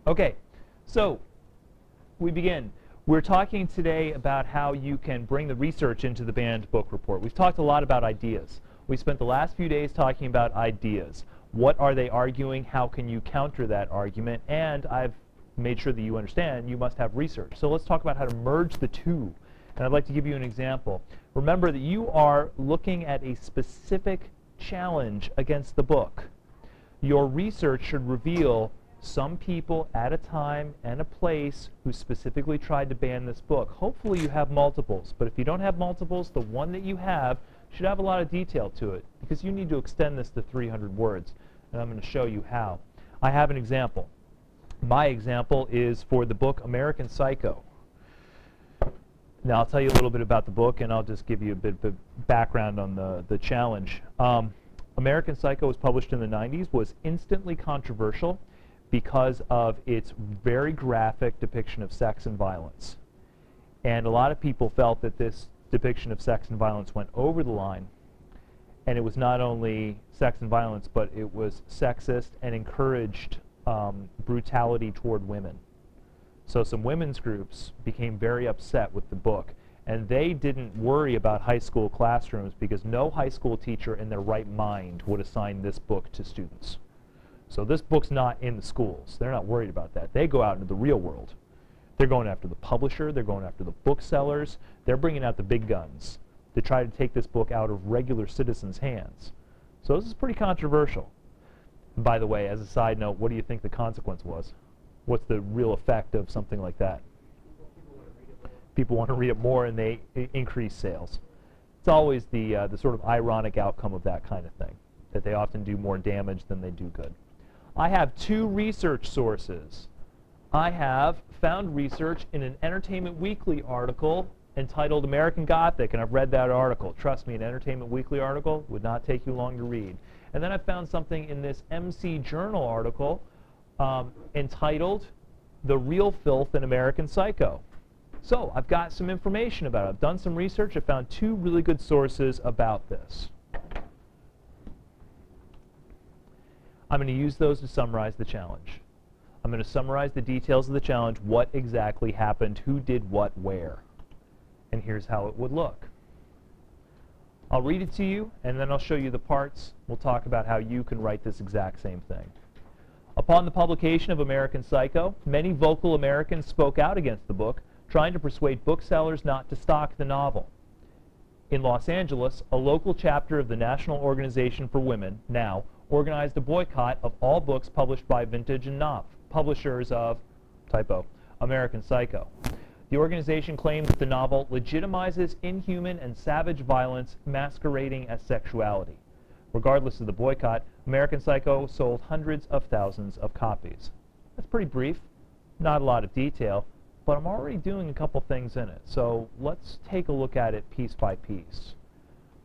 Okay, so we begin. We're talking today about how you can bring the research into the banned book report. We've talked a lot about ideas. We spent the last few days talking about ideas. What are they arguing? How can you counter that argument? And I've made sure that you understand you must have research. So let's talk about how to merge the two. And I'd like to give you an example. Remember that you are looking at a specific challenge against the book. Your research should reveal some people at a time and a place who specifically tried to ban this book. Hopefully you have multiples, but if you don't have multiples, the one that you have should have a lot of detail to it, because you need to extend this to 300 words, and I'm going to show you how. I have an example. My example is for the book American Psycho. Now I'll tell you a little bit about the book, and I'll just give you a bit of background on the challenge. American Psycho was published in the 90s, was instantly controversial because of its very graphic depiction of sex and violence. And a lot of people felt that this depiction of sex and violence went over the line, and it was not only sex and violence, but it was sexist and encouraged brutality toward women. So some women's groups became very upset with the book, and they didn't worry about high school classrooms because no high school teacher in their right mind would assign this book to students. So this book's not in the schools. They're not worried about that. They go out into the real world. They're going after the publisher. They're going after the booksellers. They're bringing out the big guns to try to take this book out of regular citizens' hands. So this is pretty controversial. And by the way, as a side note, what do you think the consequence was? What's the real effect of something like that? People want to read it more, and they increase sales. It's always the sort of ironic outcome of that kind of thing, that they often do more damage than they do good. I have two research sources. I have found research in an Entertainment Weekly article entitled American Gothic, and I've read that article. Trust me, an Entertainment Weekly article would not take you long to read. And then I found something in this MC Journal article entitled The Real Filth in American Psycho. So I've got some information about it. I've done some research. I found two really good sources about this. I'm going to use those to summarize the challenge. I'm going to summarize the details of the challenge, what exactly happened, who did what, where. And here's how it would look. I'll read it to you, and then I'll show you the parts. We'll talk about how you can write this exact same thing. Upon the publication of American Psycho, many vocal Americans spoke out against the book, trying to persuade booksellers not to stock the novel. In Los Angeles, a local chapter of the National Organization for Women, NOW, organized a boycott of all books published by Vintage and Knopf, publishers of, typo, American Psycho. The organization claimed that the novel legitimizes inhuman and savage violence masquerading as sexuality. Regardless of the boycott, American Psycho sold hundreds of thousands of copies. That's pretty brief, not a lot of detail, but I'm already doing a couple things in it. So let's take a look at it piece by piece.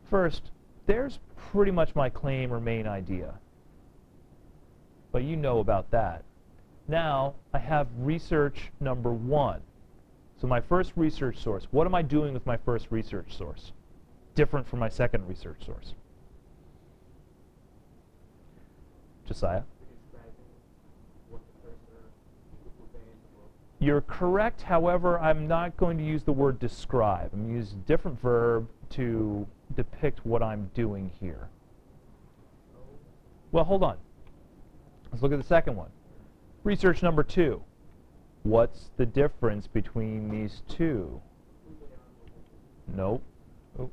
First, there's pretty much my claim or main idea. But you know about that. Now, I have research number one. So my first research source, what am I doing with my first research source? Different from my second research source. Josiah? You're correct, however, I'm not going to use the word describe. I'm going to use a different verb to depict what I'm doing here. Well, hold on. Let's look at the second one. Research number two. What's the difference between these two? Nope. Oh.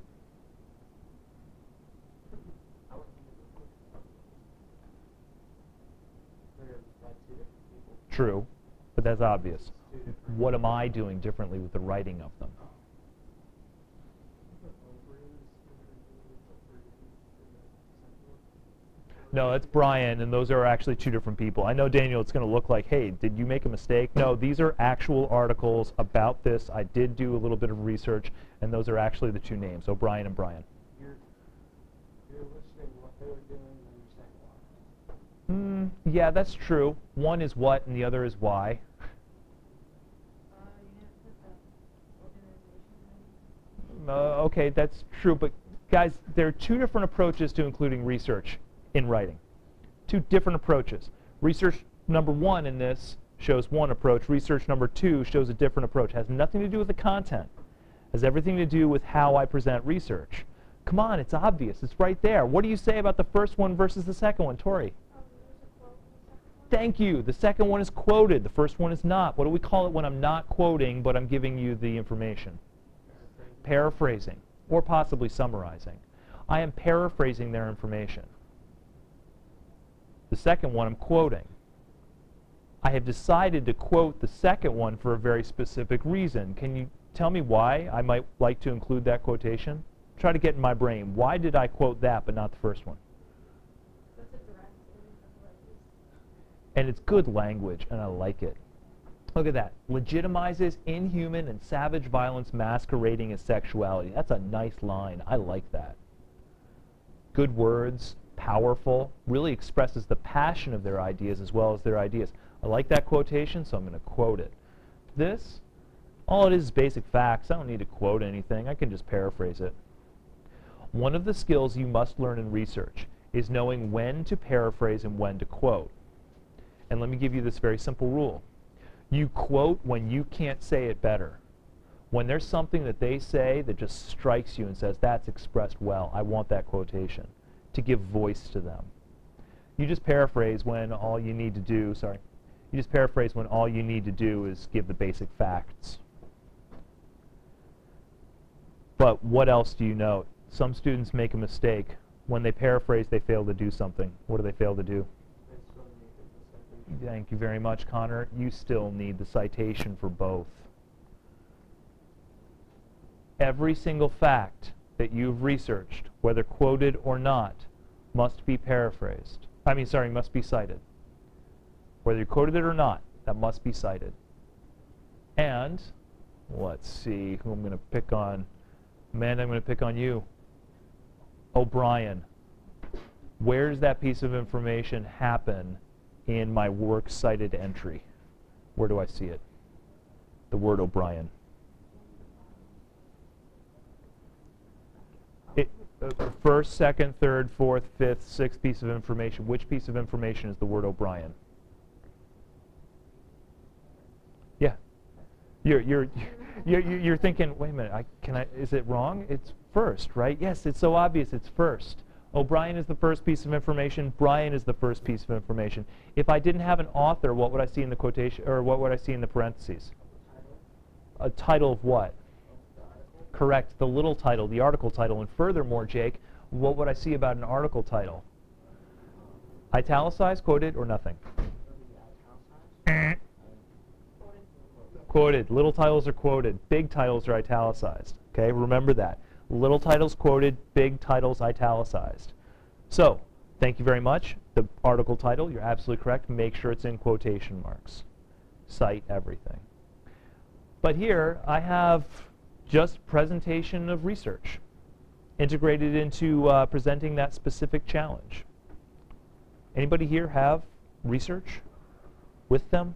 True, but that's obvious. What am I doing differently with the writing of them? No, that's Brian, and those are actually two different people. I know, Daniel, it's going to look like, hey, did you make a mistake? No, these are actual articles about this. I did do a little bit of research, and those are actually the two names, O'Brien and Brian. You're listing what they were doing, and you're saying why. Yeah, that's true. One is what, and the other is why. Okay, that's true, but guys, there are two different approaches to including research in writing. Two different approaches. Research number one in this shows one approach. Research number 2 shows a different approach. Has nothing to do with the content. Has everything to do with how I present research. Come on, it's obvious. It's right there. What do you say about the first one versus the second one, Tori? Thank you. The second one is quoted. The first one is not. What do we call it when I'm not quoting, but I'm giving you the information? Paraphrasing, or possibly summarizing. I am paraphrasing their information. The second one I'm quoting. I have decided to quote the second one for a very specific reason. Can you tell me why I might like to include that quotation? Try to get in my brain. Why did I quote that but not the first one? And it's good language, and I like it. Look at that. Legitimizes inhuman and savage violence masquerading as sexuality. That's a nice line. I like that. Good words, powerful, really expresses the passion of their ideas as well as their ideas. I like that quotation, so I'm going to quote it. This, all it is basic facts. I don't need to quote anything. I can just paraphrase it. One of the skills you must learn in research is knowing when to paraphrase and when to quote. And let me give you this very simple rule. You quote when you can't say it better. When there's something that they say that just strikes you and says, that's expressed well, I want that quotation, to give voice to them. You just paraphrase when all you need to do, you just paraphrase when all you need to do is give the basic facts. But what else do you note? Some students make a mistake. When they paraphrase, they fail to do something. What do they fail to do? Thank you very much, Connor. You still need the citation for both. Every single fact that you've researched, whether quoted or not, must be paraphrased. Must be cited. Whether you quoted it or not, that must be cited. And, let's see who I'm going to pick on. Amanda, I'm going to pick on you. O'Brien. Where does that piece of information happen in my works cited entry? Where do I see it? The word O'Brien. First, second, third, fourth, fifth, sixth piece of information. Which piece of information is the word O'Brien? Yeah. You're thinking, wait a minute, is it wrong? It's first, right? Yes, it's so obvious it's first. O'Brien is the first piece of information. Brian is the first piece of information. If I didn't have an author, what would I see in the quotation, or what would I see in the parentheses? A title of what? Correct, the little title, the article title. And furthermore, Jake, what would I see about an article title? Italicized, quoted, or nothing? Quoted. Little titles are quoted. Big titles are italicized. Okay, remember that. Little titles quoted, big titles italicized. So, thank you very much. The article title, you're absolutely correct. Make sure it's in quotation marks. Cite everything. But here, I have just presentation of research integrated into presenting that specific challenge. Anybody here have research with them?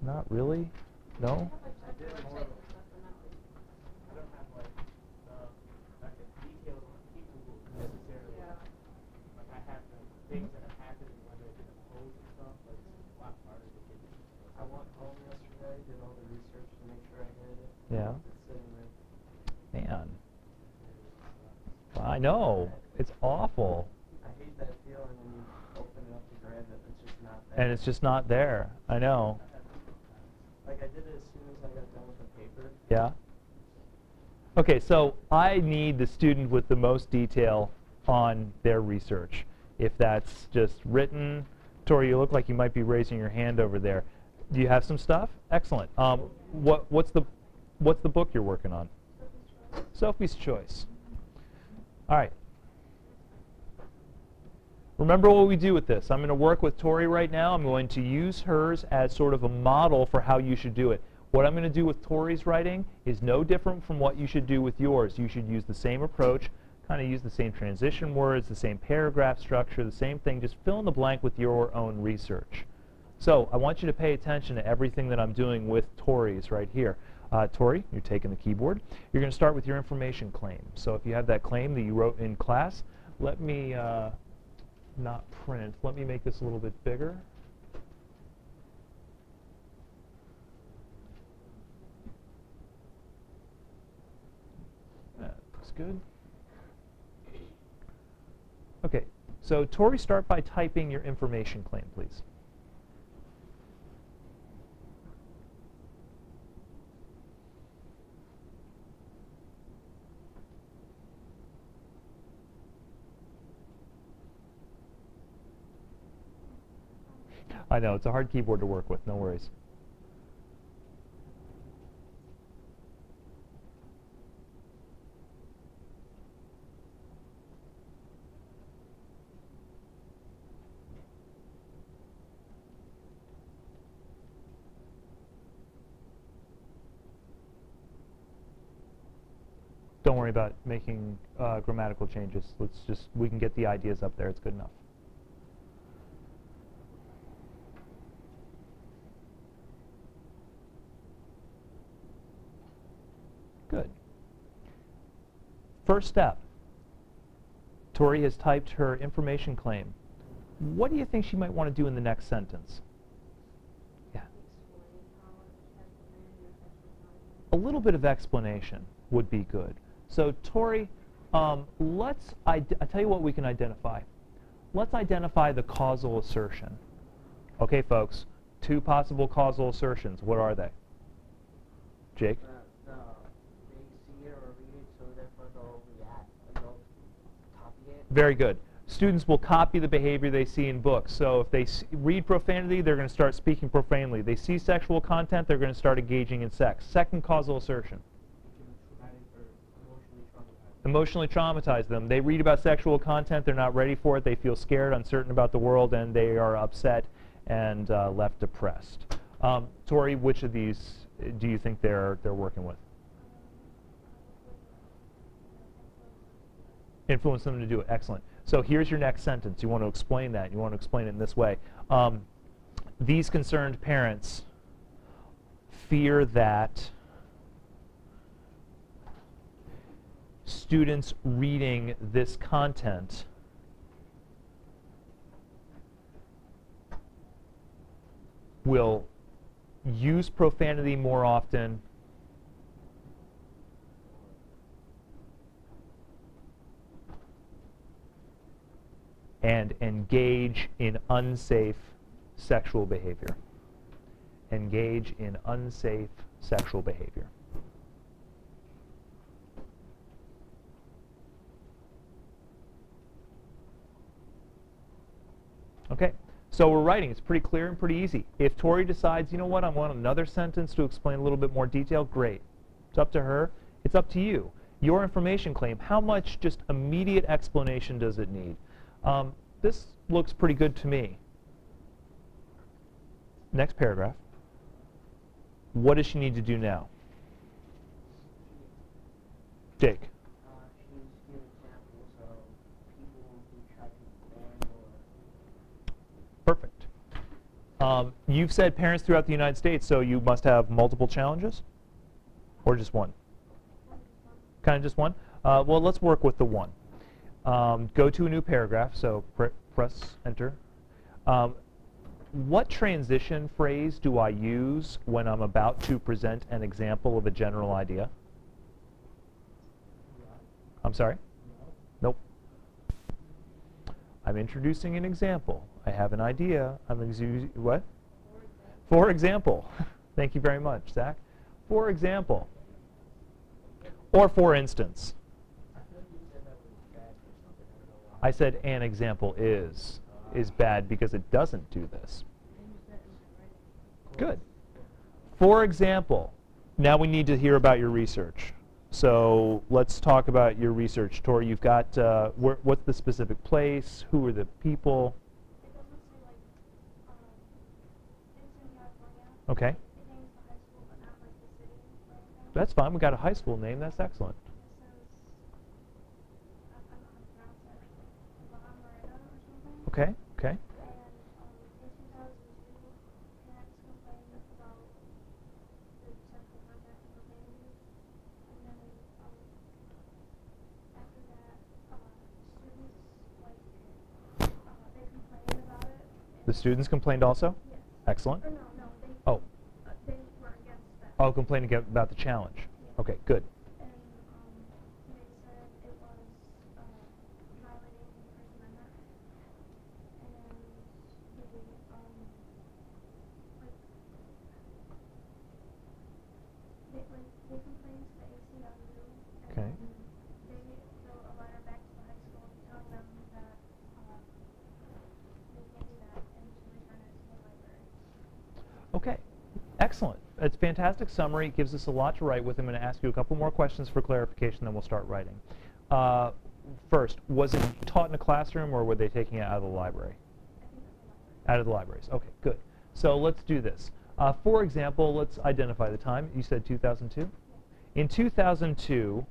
Not really? No? Yeah. Man. I know. It's awful. I hate that feeling when you open it up to grab it, it's just not there. And it's just not there. I know. Like I did it as soon as I got done with the paper. Yeah. Okay, so I need the student with the most detail on their research. If that's just written, Tori, you look like you might be raising your hand over there. Do you have some stuff? Excellent. What's the book you're working on? Sophie's Choice. All right. Remember what we do with this. I'm going to work with Tori right now. I'm going to use hers as sort of a model for how you should do it. What I'm going to do with Tori's writing is no different from what you should do with yours. You should use the same approach, kind of use the same transition words, the same paragraph structure, the same thing. Just fill in the blank with your own research. So I want you to pay attention to everything that I'm doing with Tori's right here. Tori, you're taking the keyboard. You're going to start with your information claim. So if you have that claim that you wrote in class, let me not print. Let me make this a little bit bigger. good. Okay, so Tori, start by typing your information claim, please. I know, it's a hard keyboard to work with, no worries. Don't worry about making grammatical changes. We can get the ideas up there, it's good enough. Good. First step. Tori has typed her information claim. What do you think she might want to do in the next sentence? Yeah. A little bit of explanation would be good. So Tori, I tell you what we can identify. Let's identify the causal assertion. Okay, folks, two possible causal assertions. What are they? Jake? They see it or read it, so therefore they'll react, they'll copy it. Very good. Students will copy the behavior they see in books. So if they read profanity, they're going to start speaking profanely. They see sexual content, they're going to start engaging in sex. Second causal assertion. Emotionally traumatize them. They read about sexual content, they're not ready for it, they feel scared, uncertain about the world, and they are upset and left depressed. Tori, which of these do you think they're working with? Influence them to do it. Excellent. So here's your next sentence. You want to explain that. You want to explain it in this way. These concerned parents fear that students reading this content will use profanity more often and engage in unsafe sexual behavior. Engage in unsafe sexual behavior. Okay, so we're writing. It's pretty clear and pretty easy. If Tori decides, you know what, I want another sentence to explain a little bit more detail, great. It's up to her. It's up to you. Your information claim, how much just immediate explanation does it need? This looks pretty good to me. Next paragraph. What does she need to do now? Jake. Perfect. You've said parents throughout the United States, so you must have multiple challenges? Or just one? Kind of just one? Well, let's work with the one. Go to a new paragraph, so press enter. What transition phrase do I use when I'm about to present an example of a general idea? I'm sorry? Nope. I'm introducing an example. I have an idea. I'm using what? For example. Thank you very much, Zach. For example. Or for instance. I said an example is bad because it doesn't do this. Good. For example, now we need to hear about your research. So let's talk about your research. Tori, you've got, what's the specific place? Who are the people? Okay. That's fine. We got a high school name. That's excellent. Okay. Okay. The students complained also? Yes. Excellent. Or no, they, Oh. They were against that. Oh, complaining about the challenge. Yeah. Okay, good. And they said Excellent. It's a fantastic summary. It gives us a lot to write with. I'm going to ask you a couple more questions for clarification, then we'll start writing. First, was it taught in a classroom, or were they taking it out of the library? Out of the libraries. Okay, good. So let's do this. For example, let's identify the time. You said 2002? In 2002,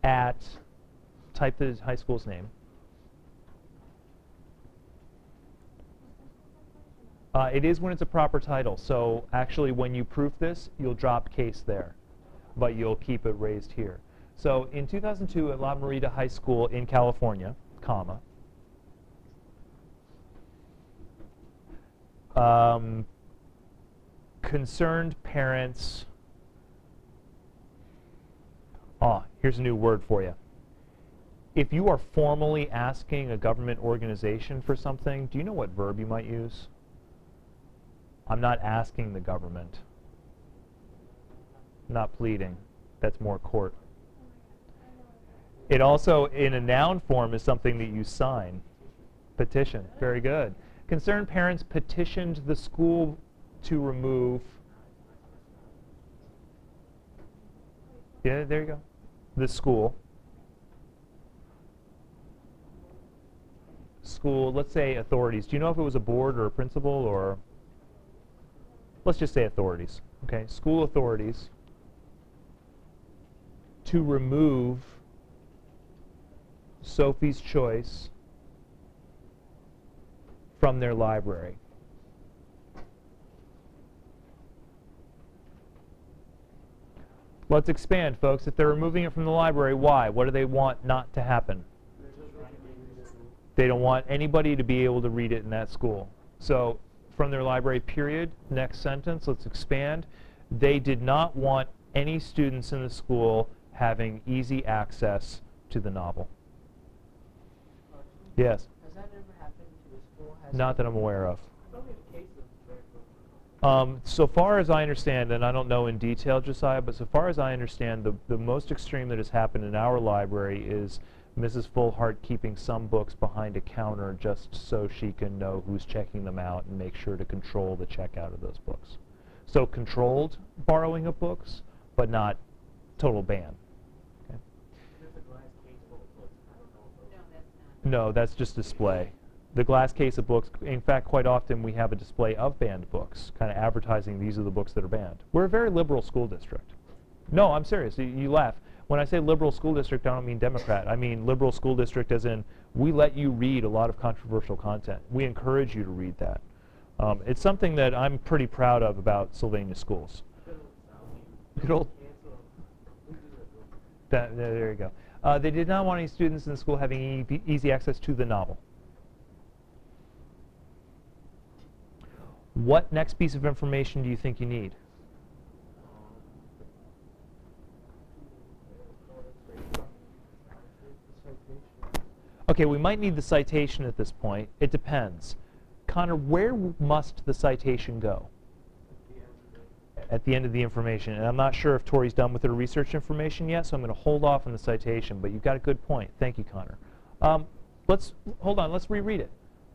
type the high school's name. It is when it's a proper title. So actually, when you proof this, you'll drop case there, but you'll keep it raised here. So in 2002 at La Merida High School in California, comma, concerned parents, here's a new word for you. If you are formally asking a government organization for something, do you know what verb you might use? I'm not asking the government. Not pleading. That's more court. It also, in a noun form, is something that you sign. Petition. Very good. Concerned parents petitioned the school to remove. Yeah, there you go. The school. School, let's say authorities. Do you know if it was a board or a principal, or? Let's just say authorities. Okay, school authorities to remove Sophie's Choice from their library. Let's expand, folks. If they're removing it from the library, why? What do they want not to happen? They don't want anybody to be able to read it in that school. So, from their library, period. Next sentence, let's expand. They did not want any students in the school having easy access to the novel. Yes? Has that ever happened to a school? Not that I'm aware of. Probably the case of So far as I understand, and I don't know in detail, Josiah, but so far as I understand, the most extreme that has happened in our library is Mrs. Fullhart keeping some books behind a counter just so she can know who's checking them out and make sure to control the checkout of those books. So controlled borrowing of books, but not total ban. Okay. No, that's just display. The glass case of books, in fact, quite often we have a display of banned books, kind of advertising these are the books that are banned. We're a very liberal school district. No, I'm serious. You laugh. When I say liberal school district, I don't mean Democrat. I mean liberal school district as in we let you read a lot of controversial content. We encourage you to read that. It's something that I'm pretty proud of about Sylvania schools. Good old. There you go. They did not want any students in the school having easy access to the novel. What next piece of information do you think you need? Okay, we might need the citation at this point. It depends. Connor, where must the citation go? At the end of the information. And I'm not sure if Tori's done with her research information yet, so I'm going to hold off on the citation, but you've got a good point. Thank you, Connor. Hold on, let's reread it.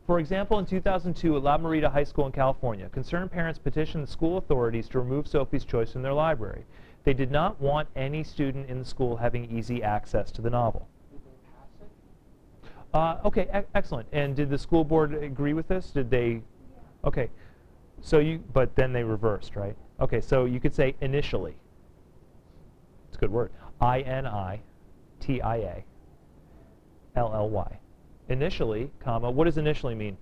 For example, in 2002 at La Merida High School in California, concerned parents petitioned the school authorities to remove Sophie's Choice from their library. They did not want any student in the school having easy access to the novel. Okay, excellent. And did the school board agree with this? Did they? Okay. So but then they reversed, right? Okay, so you could say initially. It's a good word. I-N-I-T-I-A-L-L-Y. Initially, comma, what does initially mean?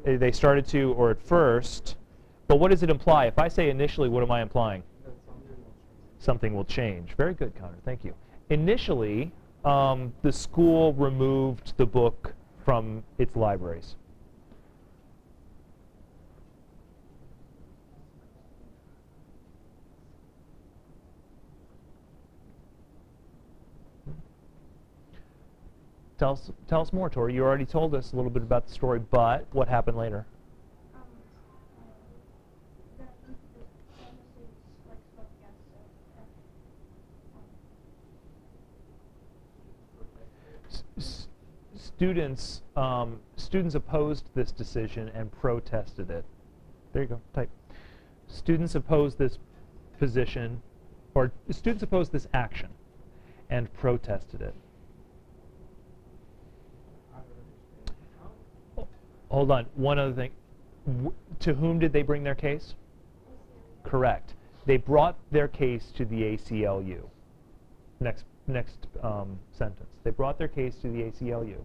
They started to, or at first, but what does it imply? If I say initially, what am I implying? Something will change. Very good, Connor. Thank you. Initially, the school removed the book from its libraries. Tell us more, Tori. You already told us a little bit about the story, but what happened later? students opposed this decision and protested it. There you go, type. Students opposed this position, or students opposed this action and protested it. Hold on, one other thing. To whom did they bring their case? Correct. They brought their case to the ACLU. Next sentence. They brought their case to the ACLU.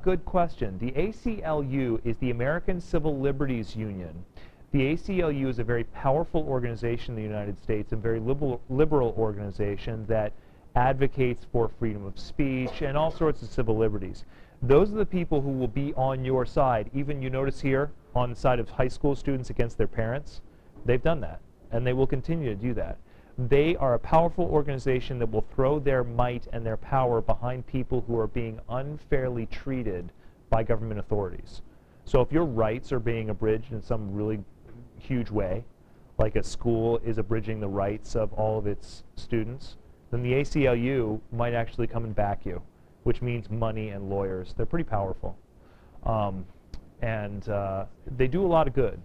Good question. The ACLU is the American Civil Liberties Union. The ACLU is a very powerful organization in the United States, a very liberal organization that advocates for freedom of speech and all sorts of civil liberties. Those are the people who will be on your side. Even you notice here on the side of high school students against their parents, they've done that, and they will continue to do that. They are a powerful organization that will throw their might and their power behind people who are being unfairly treated by government authorities. So if your rights are being abridged in some really huge way, like a school is abridging the rights of all of its students, then the ACLU might actually come and back you, which means money and lawyers. They're pretty powerful. They do a lot of good.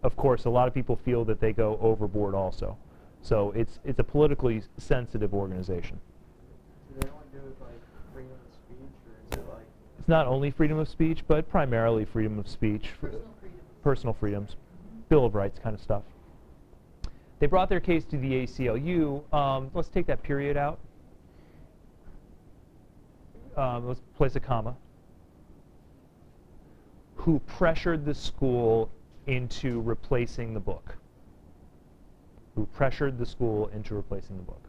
Of course, a lot of people feel that they go overboard also. So it's a politically sensitive organization. Do they only do it like freedom of speech, or is it like? It's not only freedom of speech, but primarily freedom of speech. Personal freedoms. Bill of Rights kind of stuff. They brought their case to the ACLU. Let's take that period out. Let's place a comma. Who pressured the school into replacing the book. Who pressured the school into replacing the book.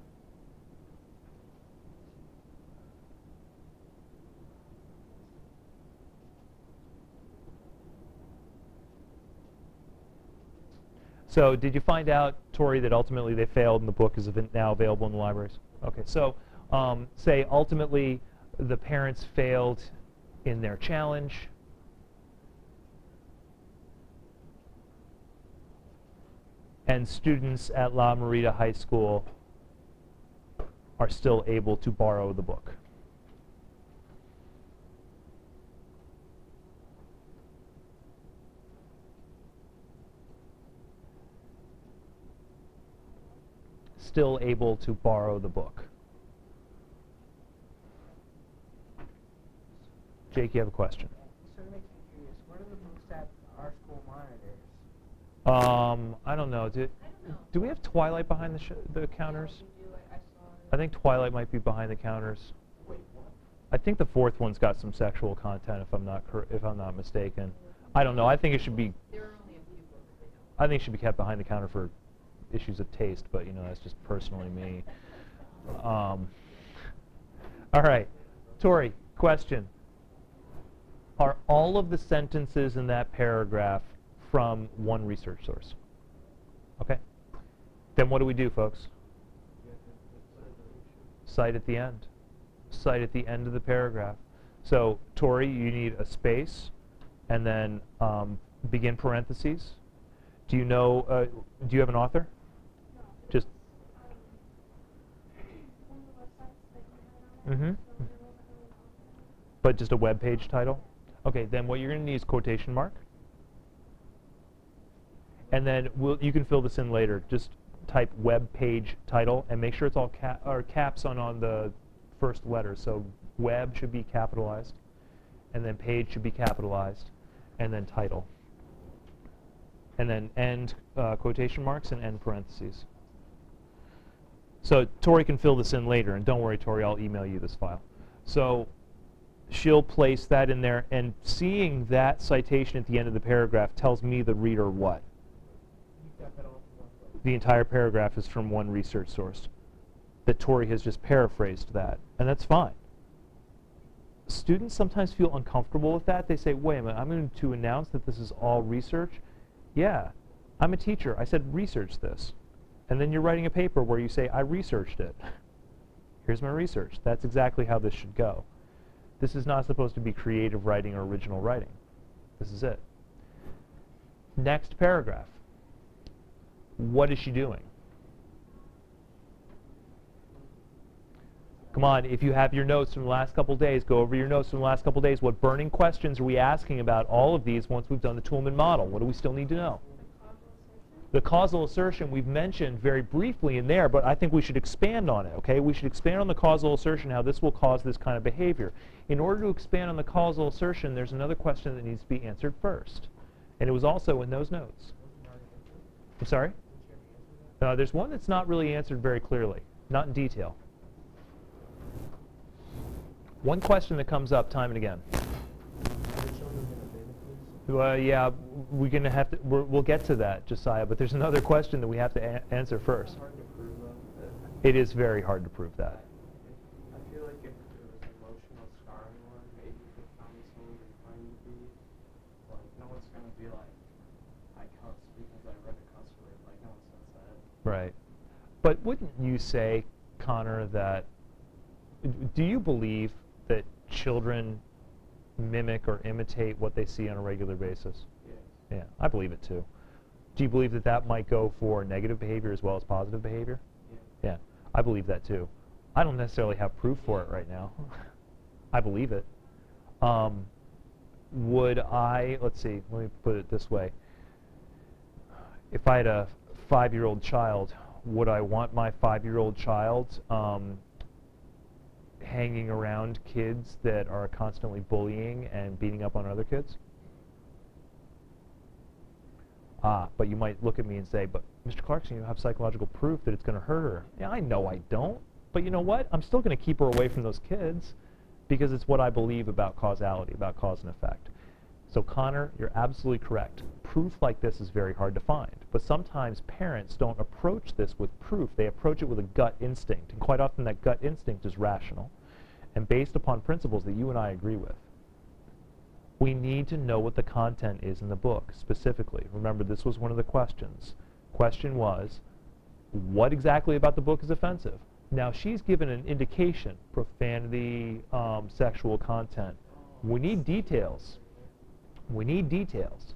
So did you find out, Tori, that ultimately they failed and the book is now available in the libraries? Okay, so say ultimately the parents failed in their challenge. And students at La Merida High School are still able to borrow the book. Still able to borrow the book. Jake, you have a question? So it makes me curious. What are the books that our school monitors? I don't know. Do we have Twilight behind the counters? We do. I saw it. I think Twilight might be behind the counters. Wait, what? I think the fourth one's got some sexual content, if I'm not mistaken. I don't know. I think it should be. There are only a few books they don't. I think it should be kept behind the counter for issues of taste, but you know that's just personally me. All right, Tori, question. Are all of the sentences in that paragraph from one research source? Okay. Then what do we do, folks? Cite at the end. Cite at the end of the paragraph. So, Tori, you need a space, and then begin parentheses. Do you know? Do you have an author? No. Just. One of the websites that you had on Mm-hmm. it, so there wasn't really an author. But just a web page title? Okay, then what you're going to need is quotation mark. And then you can fill this in later. Just type web page title and make sure it's all caps on the first letter. So web should be capitalized, and then page should be capitalized, and then title. And then end quotation marks and end parentheses. So Tori can fill this in later, and don't worry, Tori, I'll email you this file. So she'll place that in there, and seeing that citation at the end of the paragraph tells me, the reader, what? You got that all from one place. The entire paragraph is from one research source. That Tori has just paraphrased that, and that's fine. Students sometimes feel uncomfortable with that. They say, wait a minute, I'm going to announce that this is all research? Yeah, I'm a teacher. I said research this. And then you're writing a paper where you say, I researched it. Here's my research. That's exactly how this should go. This is not supposed to be creative writing or original writing. This is it. Next paragraph. What is she doing? Come on, if you have your notes from the last couple days, go over your notes from the last couple days. What burning questions are we asking about all of these once we've done the Toolman model? What do we still need to know? The causal assertion we've mentioned very briefly in there, but I think we should expand on it, okay? We should expand on the causal assertion, how this will cause this kind of behavior. In order to expand on the causal assertion, there's another question that needs to be answered first. And it was also in those notes. I'm sorry? There's one that's not really answered very clearly, not in detail. One question that comes up time and again. Yeah, we're going to have to. We'll get to that, Josiah. But there's another question that we have to answer first. It is very hard to prove that. I feel like if it was an emotional scarring one, maybe you could find someone to find to be. Like, no one's going to be like, I cuss because I read a cuss word. Like, no one says that. Right. But wouldn't you say, Connor, that do you believe that children mimic or imitate what they see on a regular basis? Yes. Yeah, I believe it too. Do you believe that that might go for negative behavior as well as positive behavior? Yeah. Yeah, I believe that too. I don't necessarily have proof for it right now. I believe it. Would I, let's see, let me put it this way. If I had a 5-year-old child, would I want my 5-year-old child hanging around kids that are constantly bullying and beating up on other kids? But you might look at me and say, but Mr. Clarkson, you have psychological proof that it's going to hurt her. Yeah, I know I don't. But you know what? I'm still going to keep her away from those kids because it's what I believe about causality, about cause and effect. So Connor, you're absolutely correct. Proof like this is very hard to find. But sometimes parents don't approach this with proof. They approach it with a gut instinct. And quite often that gut instinct is rational and based upon principles that you and I agree with. We need to know what the content is in the book specifically. Remember, this was one of the questions. Question was, what exactly about the book is offensive? Now, she's given an indication, profanity, sexual content. We need details. We need details.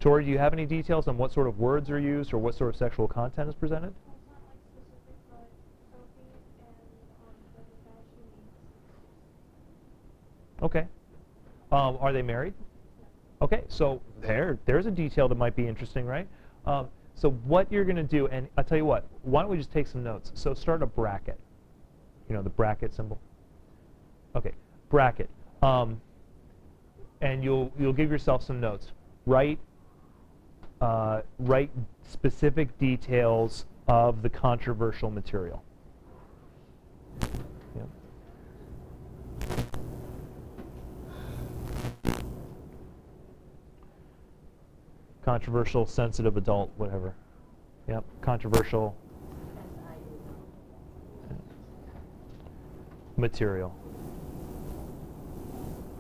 Tori, do you have any details on what sort of words are used or what sort of sexual content is presented? Okay. Are they married? Okay, so there's a detail that might be interesting, right? So what you're going to do, and I'll tell you what, why don't we just take some notes? So start a bracket. You know, the bracket symbol? Okay, bracket. And you'll give yourself some notes. Write specific details of the controversial material. Yeah. Controversial, sensitive adult, whatever. Yep, controversial material.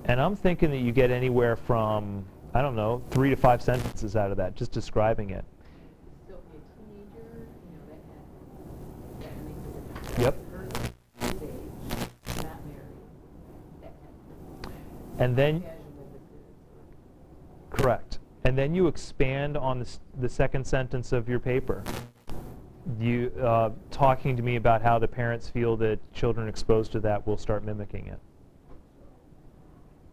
And I'm thinking that you get anywhere from, I don't know, 3 to 5 sentences out of that, just describing it. So a teenager, you know, that makes a difference. Yep. Person, age, not married, that kind of thing. And then, Casual businesses. correct. And then you expand on the second sentence of your paper. You talking to me about how the parents feel that children exposed to that will start mimicking it.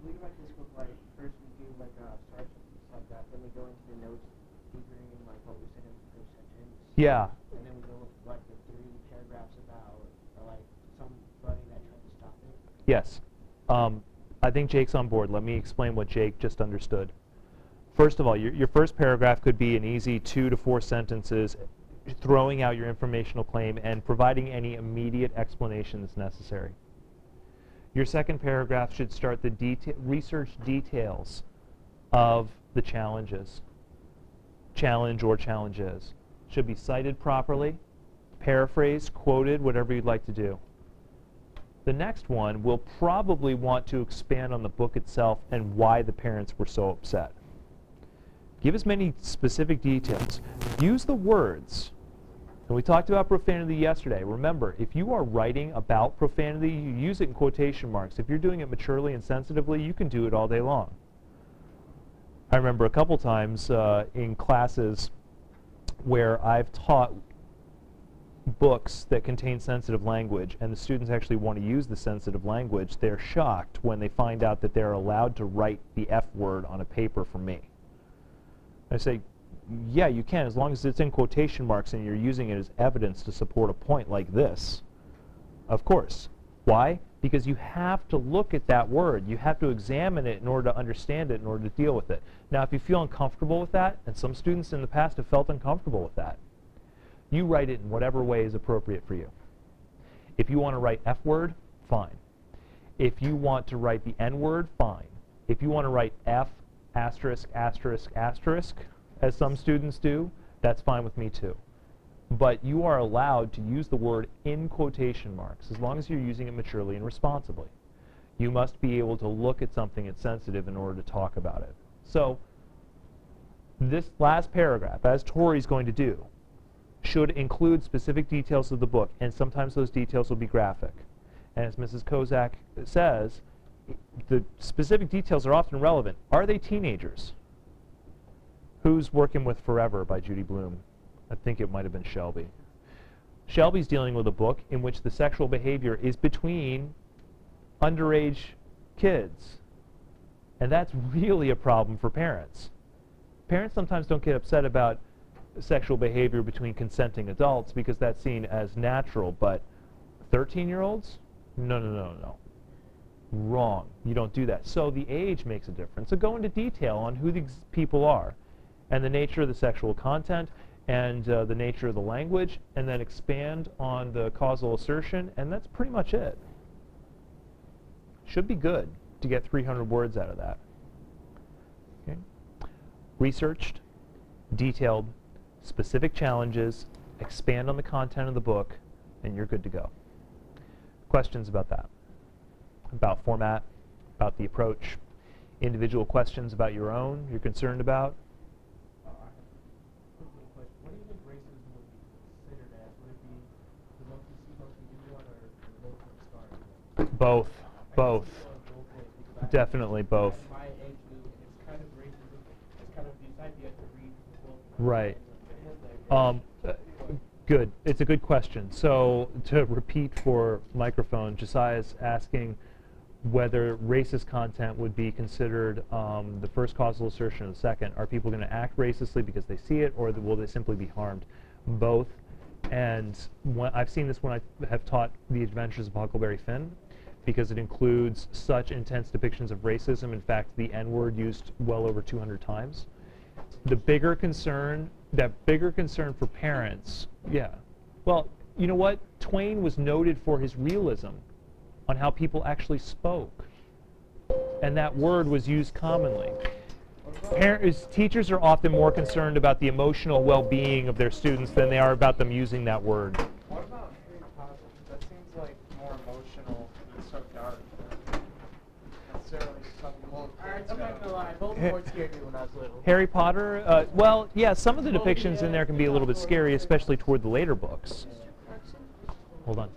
We write this book like first we do like start like that, then we go into the notes deeper in like what we said in the first sentence. Yeah. And then we go with like the 3 paragraphs about like somebody that tried to stop it. Yes. I think Jake's on board. Let me explain what Jake just understood. First of all, your first paragraph could be an easy 2 to 4 sentences throwing out your informational claim and providing any immediate explanation that's necessary. Your second paragraph should start the research details of the challenges. Challenge or challenges. Should be cited properly, paraphrased, quoted, whatever you'd like to do. The next one will probably want to expand on the book itself and why the parents were so upset. Give as many specific details. Use the words. And we talked about profanity yesterday. Remember, if you are writing about profanity, you use it in quotation marks. If you're doing it maturely and sensitively, you can do it all day long. I remember a couple times in classes where I've taught books that contain sensitive language and the students actually want to use the sensitive language, they're shocked when they find out that they're allowed to write the F word on a paper for me. I say, yeah, you can, as long as it's in quotation marks and you're using it as evidence to support a point like this. Of course. Why? Because you have to look at that word. You have to examine it in order to understand it, in order to deal with it. Now, if you feel uncomfortable with that, and some students in the past have felt uncomfortable with that, you write it in whatever way is appropriate for you. If you want to write F word, fine. If you want to write the N word, fine. If you want to write F asterisk asterisk asterisk, as some students do, that's fine with me too. But you are allowed to use the word in quotation marks as long as you're using it maturely and responsibly. You must be able to look at something that's sensitive in order to talk about it. So this last paragraph, as Tori's going to do, should include specific details of the book, and sometimes those details will be graphic. And as Mrs. Kozak says, the specific details are often relevant. Are they teenagers? Who's Working with Forever by Judy Blume? I think it might have been Shelby. Shelby's dealing with a book in which the sexual behavior is between underage kids. And that's really a problem for parents. Parents sometimes don't get upset about sexual behavior between consenting adults because that's seen as natural, but 13-year-olds? No, no, no, no. Wrong. You don't do that. So the age makes a difference. So go into detail on who these people are and the nature of the sexual content and the nature of the language, and then expand on the causal assertion, and that's pretty much it. Should be good to get 300 words out of that. Okay. Researched, detailed, specific challenges, expand on the content of the book, and you're good to go. Questions about that? About format, about the approach, individual questions about your own you're concerned about? What do you think racism would be considered as? Would it be the monkey see, monkey do one, or the monkey star? Both. Both. Both ways, because Definitely both. at my age group, it's kind of racism. It's kind of the idea to read the book. Right. And Good. It's a good question. So to repeat for microphone, Josiah's asking whether racist content would be considered the first causal assertion or the second. Are people going to act racistly because they see it, or will they simply be harmed? Both. And I've seen this when I have taught The Adventures of Huckleberry Finn, because it includes such intense depictions of racism. In fact, the N-word used well over 200 times. The bigger concern, for parents, yeah. Well, you know what? Twain was noted for his realism on how people actually spoke. And that word was used commonly. Teachers are often more concerned about the emotional well-being of their students than they are about them using that word. What about Harry Potter? That seems like more emotional and so dark. Necessarily something more. I'm not gonna lie, Voldemort scared me when I was little. Harry Potter, well, yeah, some of the depictions in there can be a little bit scary, especially toward the later books. Mr. Clarkson? Hold on.